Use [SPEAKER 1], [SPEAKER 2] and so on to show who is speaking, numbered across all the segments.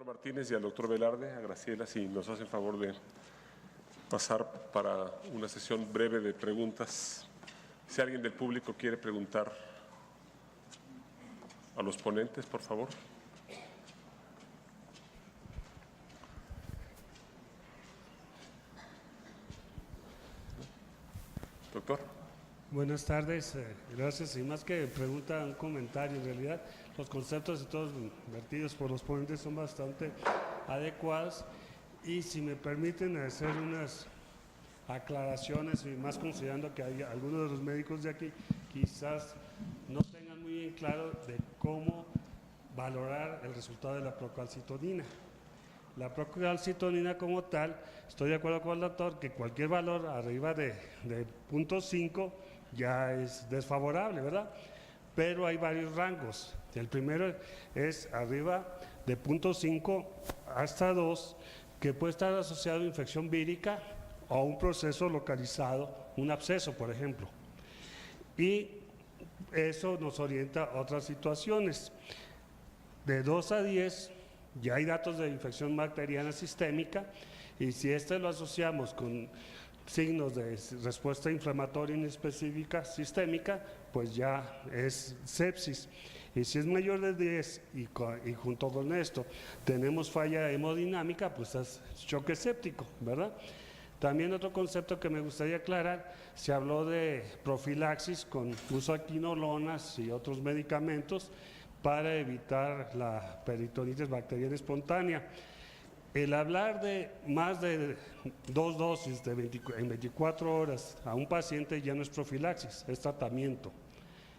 [SPEAKER 1] doctor Martínez y al doctor Velarde, a Graciela, si nos hacen favor de pasar para una sesión breve de preguntas. Si alguien del público quiere preguntar a los ponentes, por favor. Doctor.
[SPEAKER 2] Buenas tardes, gracias. Y más que pregunta, un comentario. En realidad, los conceptos y todos vertidos por los ponentes son bastante adecuados. Y si me permiten hacer unas aclaraciones, y más considerando que hay algunos de los médicos de aquí quizás no tengan muy bien claro de cómo valorar el resultado de la procalcitonina. La procalcitonina como tal, estoy de acuerdo con el doctor que cualquier valor arriba de 0.5 ya es desfavorable, ¿verdad? Pero hay varios rangos. El primero es arriba de 0.5 hasta 2, que puede estar asociado a infección vírica o un proceso localizado, un absceso, por ejemplo. Y eso nos orienta a otras situaciones. De 2 a 10 ya hay datos de infección bacteriana sistémica, y si este lo asociamos con signos de respuesta inflamatoria inespecífica sistémica, pues ya es sepsis. Y si es mayor de 10 y junto con esto tenemos falla hemodinámica, pues es choque séptico, ¿verdad? También otro concepto que me gustaría aclarar, se habló de profilaxis con uso de quinolonas y otros medicamentos para evitar la peritonitis bacteriana espontánea. El hablar de más de 2 dosis en 24 horas a un paciente ya no es profilaxis, es tratamiento.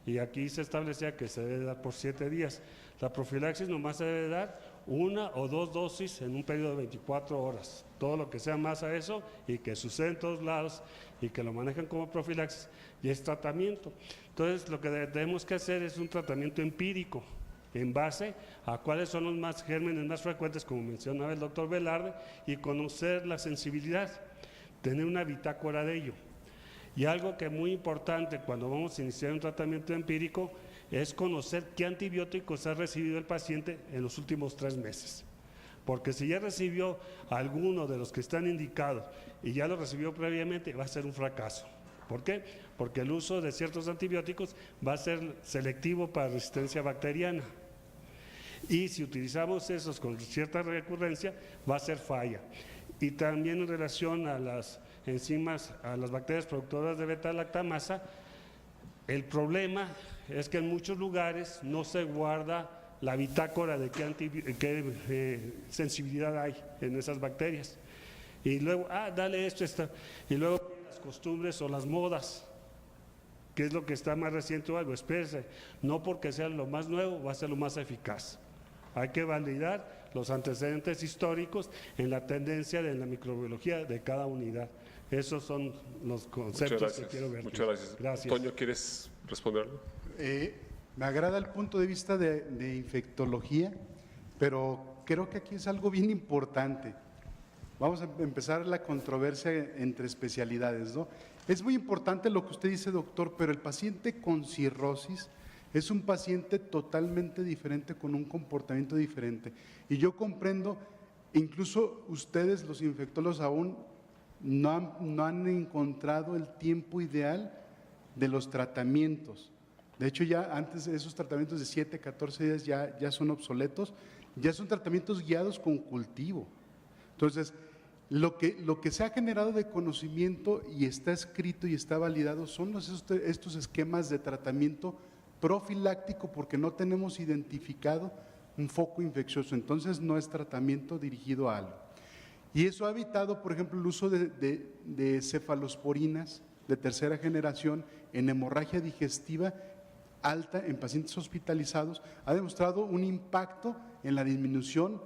[SPEAKER 2] Y aquí se establecía que se debe dar por 7 días. La profilaxis nomás se debe dar 1 o 2 dosis en un periodo de 24 horas. Todo lo que sea más a eso y que sucede en todos lados y que lo manejan como profilaxis ya es tratamiento. Entonces, lo que tenemos que hacer es un tratamiento empírico en base a cuáles son los gérmenes más frecuentes, como mencionaba el doctor Velarde, y conocer la sensibilidad, tener una bitácora de ello. Y algo que es muy importante cuando vamos a iniciar un tratamiento empírico es conocer qué antibióticos ha recibido el paciente en los últimos 3 meses. Porque si ya recibió alguno de los que están indicados y ya lo recibió previamente, va a ser un fracaso. ¿Por qué? Porque el uso de ciertos antibióticos va a ser selectivo para resistencia bacteriana. Y si utilizamos esos con cierta recurrencia, va a ser falla. Y también en relación a las enzimas, a las bacterias productoras de beta-lactamasa, el problema es que en muchos lugares no se guarda la bitácora de qué sensibilidad hay en esas bacterias. Y luego, dale esto, y luego las costumbres o las modas, que es lo que está más reciente o algo. Espérese, no porque sea lo más nuevo va a ser lo más eficaz. Hay que validar los antecedentes históricos en la tendencia de la microbiología de cada unidad. Esos son los conceptos que quiero ver.
[SPEAKER 1] Muchas gracias. Toño, ¿quieres responderlo?
[SPEAKER 3] Me agrada el punto de vista de infectología, pero creo que aquí es algo bien importante. Vamos a empezar la controversia entre especialidades, ¿no? Es muy importante lo que usted dice, doctor, pero el paciente con cirrosis es un paciente totalmente diferente, con un comportamiento diferente. Y yo comprendo, incluso ustedes, los infectólogos, aún no han encontrado el tiempo ideal de los tratamientos. De hecho, ya antes de esos tratamientos de 7, 14 días ya son obsoletos, ya son tratamientos guiados con cultivo. Entonces, lo que se ha generado de conocimiento y está escrito y está validado son estos esquemas de tratamiento profiláctico, porque no tenemos identificado un foco infeccioso, entonces no es tratamiento dirigido a algo. Y eso ha evitado, por ejemplo, el uso de cefalosporinas de tercera generación en hemorragia digestiva alta en pacientes hospitalizados, ha demostrado un impacto en la disminución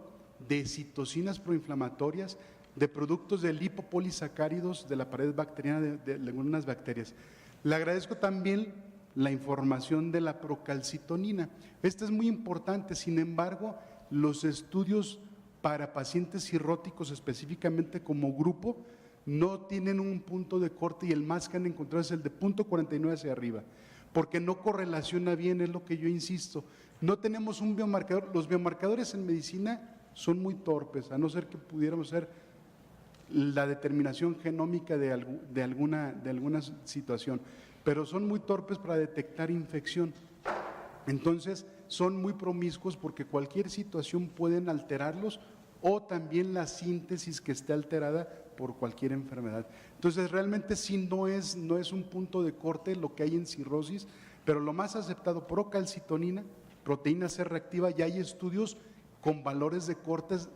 [SPEAKER 3] de citocinas proinflamatorias, de productos de lipopolisacáridos de la pared bacteriana de algunas bacterias. Le agradezco también la información de la procalcitonina. Esta es muy importante, sin embargo, los estudios para pacientes cirróticos específicamente como grupo no tienen un punto de corte, y el más que han encontrado es el de 0.49 hacia arriba, porque no correlaciona bien, es lo que yo insisto. No tenemos un biomarcador. Los biomarcadores en medicina son muy torpes, a no ser que pudiéramos hacer la determinación genómica de alguna situación, pero son muy torpes para detectar infección. Entonces, son muy promiscuos porque cualquier situación pueden alterarlos o también la síntesis que esté alterada por cualquier enfermedad. Entonces, realmente sí no es un punto de corte lo que hay en cirrosis, pero lo más aceptado, procalcitonina, proteína C reactiva, ya hay estudios con valores de cortes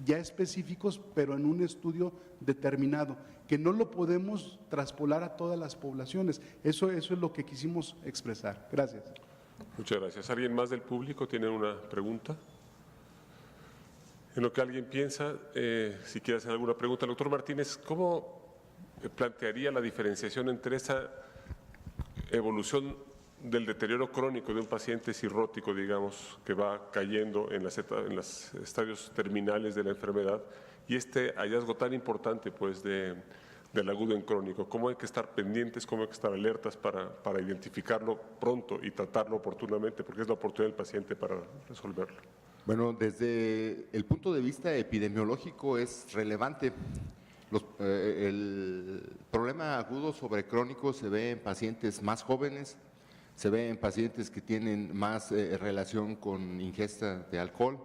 [SPEAKER 3] ya específicos, pero en un estudio determinado, que no lo podemos traspolar a todas las poblaciones. Eso es lo que quisimos expresar. Gracias.
[SPEAKER 1] Muchas gracias. ¿Alguien más del público tiene una pregunta? En lo que alguien piensa, si quiere hacer alguna pregunta. Doctor Martínez, ¿cómo plantearía la diferenciación entre esa evolución del deterioro crónico de un paciente cirrótico, digamos, que va cayendo en los estadios terminales de la enfermedad, y este hallazgo tan importante, pues, del agudo en crónico? ¿Cómo hay que estar pendientes, cómo hay que estar alertas para identificarlo pronto y tratarlo oportunamente, porque es la oportunidad del paciente para resolverlo?
[SPEAKER 4] Bueno, desde el punto de vista epidemiológico es relevante. El problema agudo sobre crónico se ve en pacientes más jóvenes, se ve en pacientes que tienen más relación con ingesta de alcohol,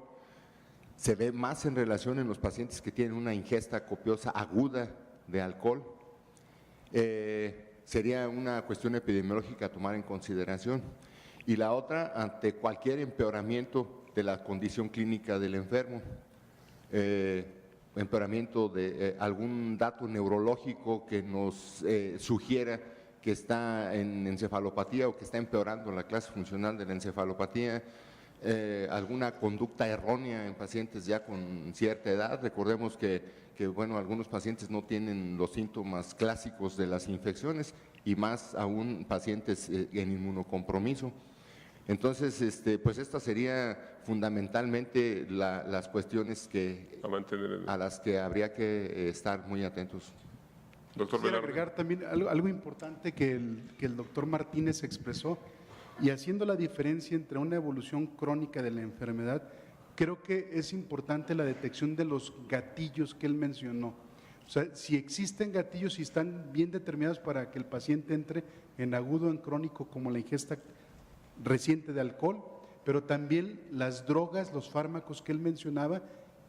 [SPEAKER 4] se ve más en relación en los pacientes que tienen una ingesta copiosa aguda de alcohol. Sería una cuestión epidemiológica a tomar en consideración. Y la otra, ante cualquier empeoramiento de la condición clínica del enfermo, empeoramiento de algún dato neurológico que nos sugiera que está en encefalopatía o que está empeorando la clase funcional de la encefalopatía, alguna conducta errónea en pacientes ya con cierta edad. Recordemos que bueno, algunos pacientes no tienen los síntomas clásicos de las infecciones y más aún pacientes en inmunocompromiso. Entonces, pues esta sería fundamentalmente las cuestiones a las que habría que estar muy atentos.
[SPEAKER 1] Doctor
[SPEAKER 3] Quisiera
[SPEAKER 1] Velarde.
[SPEAKER 3] agregar también algo importante que el doctor Martínez expresó, y haciendo la diferencia entre una evolución crónica de la enfermedad, creo que es importante la detección de los gatillos que él mencionó. O sea, si existen gatillos y están bien determinados para que el paciente entre en agudo, en crónico, como la ingesta reciente de alcohol, pero también las drogas, los fármacos que él mencionaba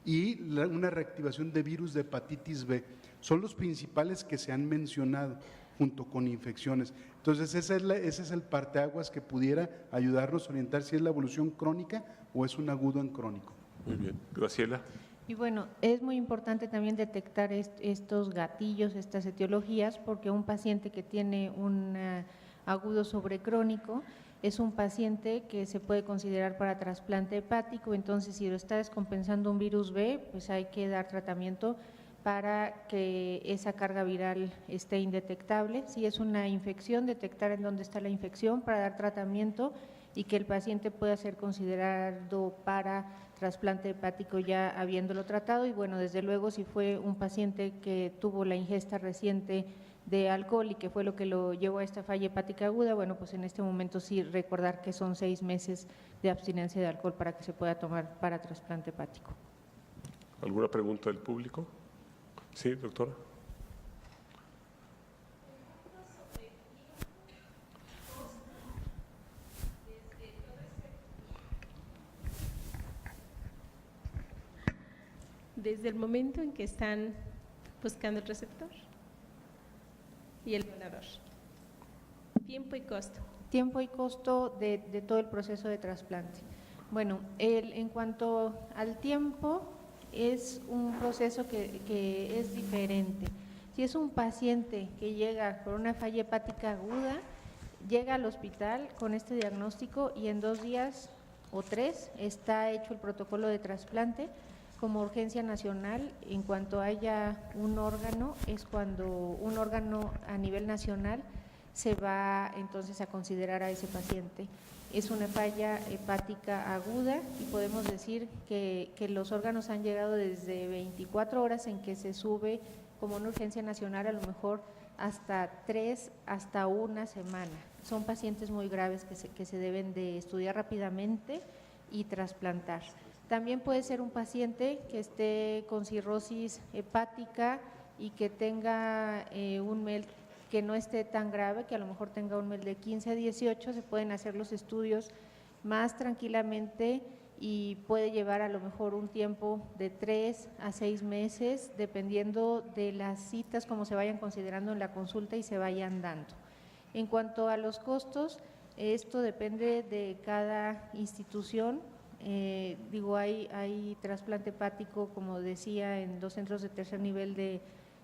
[SPEAKER 3] y una reactivación de virus de hepatitis B. Son los principales que se han mencionado junto con infecciones. Entonces, ese es el parteaguas que pudiera ayudarnos a orientar si es la evolución crónica o es un agudo en crónico.
[SPEAKER 1] Muy bien. Graciela.
[SPEAKER 5] Y bueno, es muy importante también detectar estos gatillos, estas etiologías, porque un paciente que tiene un agudo sobre crónico es un paciente que se puede considerar para trasplante hepático. Entonces, si lo está descompensando un virus B, pues hay que dar tratamiento para que esa carga viral esté indetectable. Si es una infección, detectar en dónde está la infección para dar tratamiento y que el paciente pueda ser considerado para trasplante hepático ya habiéndolo tratado. Y bueno, desde luego, si fue un paciente que tuvo la ingesta reciente de alcohol y que fue lo que lo llevó a esta falla hepática aguda, bueno, pues en este momento sí recordar que son 6 meses de abstinencia de alcohol para que se pueda tomar para trasplante hepático.
[SPEAKER 1] ¿Alguna pregunta del público? Sí, doctora.
[SPEAKER 6] Desde el momento en que están buscando el receptor y el donador. Tiempo y costo.
[SPEAKER 5] Tiempo y costo de todo el proceso de trasplante. Bueno, en cuanto al tiempo, es un proceso que es diferente. Si es un paciente que llega con una falla hepática aguda, llega al hospital con este diagnóstico y en 2 días o 3 está hecho el protocolo de trasplante. Como urgencia nacional, en cuanto haya un órgano, es cuando un órgano a nivel nacional se va entonces a considerar a ese paciente. Es una falla hepática aguda y podemos decir que los órganos han llegado desde 24 horas en que se sube como una urgencia nacional, a lo mejor hasta 3, hasta 1 semana. Son pacientes muy graves que se deben de estudiar rápidamente y trasplantar. También puede ser un paciente que esté con cirrosis hepática y que tenga un MEL que no esté tan grave, que a lo mejor tenga un MEL de 15 a 18, se pueden hacer los estudios más tranquilamente y puede llevar a lo mejor un tiempo de 3 a 6 meses, dependiendo de las citas como se vayan considerando en la consulta y se vayan dando. En cuanto a los costos, esto depende de cada institución. Hay trasplante hepático, como decía, en 2 centros de tercer nivel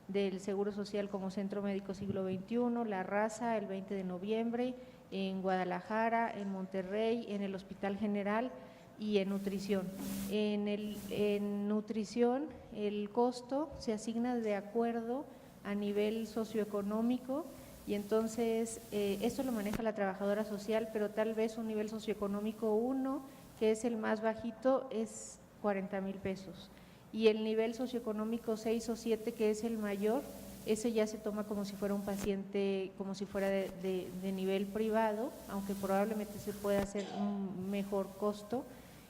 [SPEAKER 5] del Seguro Social como Centro Médico Siglo XXI, La Raza el 20 de noviembre, en Guadalajara, en Monterrey, en el Hospital General y en nutrición. En nutrición el costo se asigna de acuerdo a nivel socioeconómico y entonces esto lo maneja la trabajadora social, pero tal vez un nivel socioeconómico 1, que es el más bajito, es 40,000 pesos. Y el nivel socioeconómico 6 o 7, que es el mayor, ese ya se toma como si fuera un paciente, como si fuera de nivel privado, aunque probablemente se pueda hacer un mejor costo.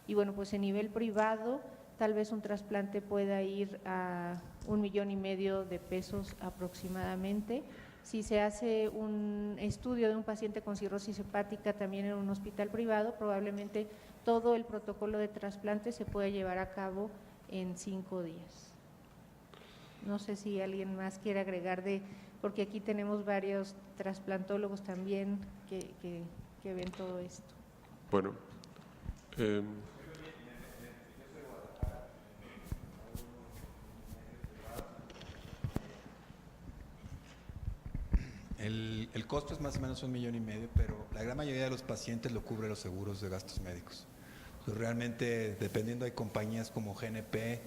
[SPEAKER 5] Y bueno, pues en nivel privado, tal vez un trasplante pueda ir a 1,5 millones de pesos aproximadamente. Si se hace un estudio de un paciente con cirrosis hepática también en un hospital privado, probablemente todo el protocolo de trasplante se puede llevar a cabo en 5 días. No sé si alguien más quiere agregar porque aquí tenemos varios trasplantólogos también que ven todo esto.
[SPEAKER 1] Bueno,
[SPEAKER 7] El costo es más o menos 1,5 millones, pero la gran mayoría de los pacientes lo cubre los seguros de gastos médicos. Entonces, realmente, dependiendo, hay compañías como GNP,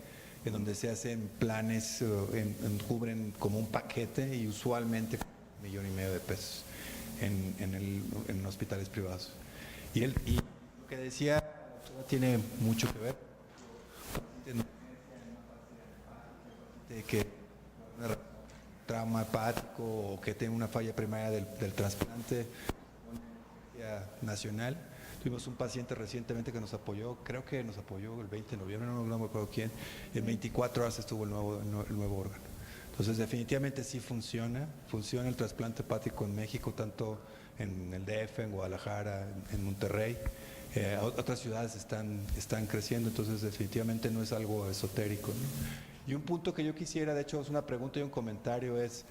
[SPEAKER 7] en donde se hacen planes, cubren como un paquete y usualmente 1,5 millones de pesos en hospitales privados. Y lo que decía tiene mucho que ver. De que trauma hepático o que tenga una falla primaria del trasplante nacional. Tuvimos un paciente recientemente que nos apoyó, creo que nos apoyó el 20 de noviembre, no me acuerdo quién, en 24 horas estuvo el nuevo órgano. Entonces, definitivamente sí funciona el trasplante hepático en México, tanto en el DF, en Guadalajara, en Monterrey. Otras ciudades están creciendo, entonces definitivamente no es algo esotérico, ¿no? Y un punto que yo quisiera, de hecho es una pregunta y un comentario, es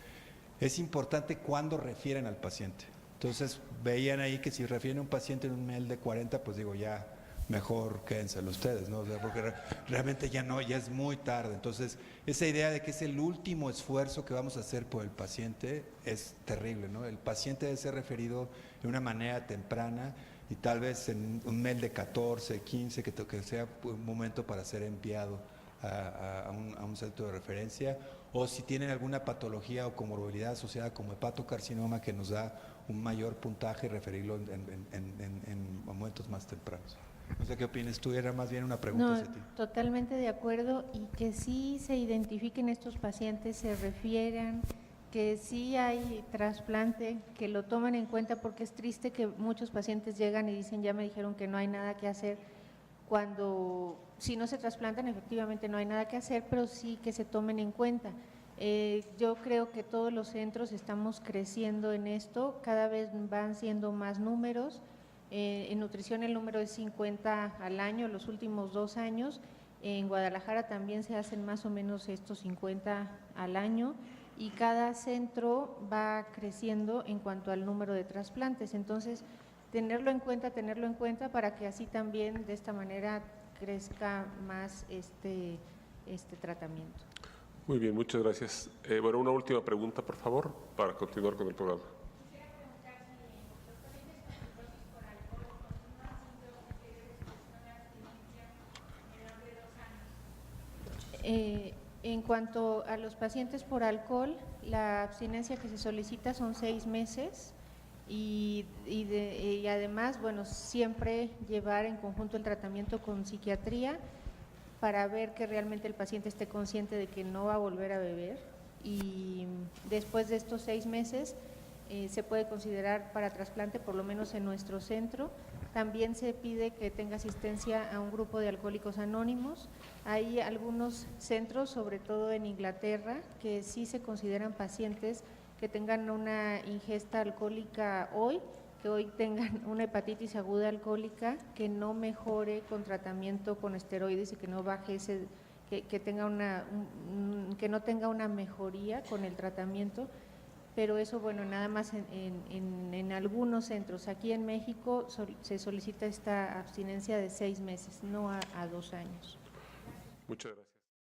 [SPEAKER 7] importante cuándo refieren al paciente. Entonces veían ahí que si refieren a un paciente en un MEL de 40, pues digo, ya mejor quédenselo ustedes, ¿no? O sea, porque realmente ya es muy tarde. Entonces esa idea de que es el último esfuerzo que vamos a hacer por el paciente es terrible, ¿no? El paciente debe ser referido de una manera temprana y tal vez en un MEL de 14, 15, que sea un momento para ser enviado a un centro de referencia, o si tienen alguna patología o comorbilidad asociada como hepatocarcinoma que nos da un mayor puntaje, referirlo en momentos más tempranos. No sé qué opinas tú, era más bien una pregunta hacia ti.
[SPEAKER 5] Totalmente de acuerdo, y que sí se identifiquen estos pacientes, se refieran, que sí hay trasplante, que lo tomen en cuenta, porque es triste que muchos pacientes llegan y dicen, ya me dijeron que no hay nada que hacer, cuando si no se trasplantan efectivamente no hay nada que hacer, pero sí que se tomen en cuenta. Yo creo que todos los centros estamos creciendo en esto, cada vez van siendo más números. En nutrición el número es 50 al año, los últimos 2 años. En Guadalajara también se hacen más o menos estos 50 al año, y cada centro va creciendo en cuanto al número de trasplantes. Entonces, tenerlo en cuenta para que así también de esta manera crezca más este tratamiento.
[SPEAKER 1] muy bien, muchas gracias. Bueno, una última pregunta, por favor, para continuar con el programa.
[SPEAKER 5] En cuanto a los pacientes por alcohol, la abstinencia que se solicita son 6 meses. Y además, bueno, siempre llevar en conjunto el tratamiento con psiquiatría para ver que realmente el paciente esté consciente de que no va a volver a beber, y después de estos 6 meses se puede considerar para trasplante, por lo menos en nuestro centro, También se pide que tenga asistencia a un grupo de alcohólicos anónimos. Hay algunos centros, sobre todo en Inglaterra, que sí se consideran pacientes que tengan una ingesta alcohólica hoy, que hoy tengan una hepatitis aguda alcohólica, que no mejore con tratamiento con esteroides y que no baje ese, que tenga que no tenga una mejoría con el tratamiento, pero eso, bueno, nada más en algunos centros. Aquí en México se solicita esta abstinencia de 6 meses, no a 2 años.
[SPEAKER 1] Muchas gracias.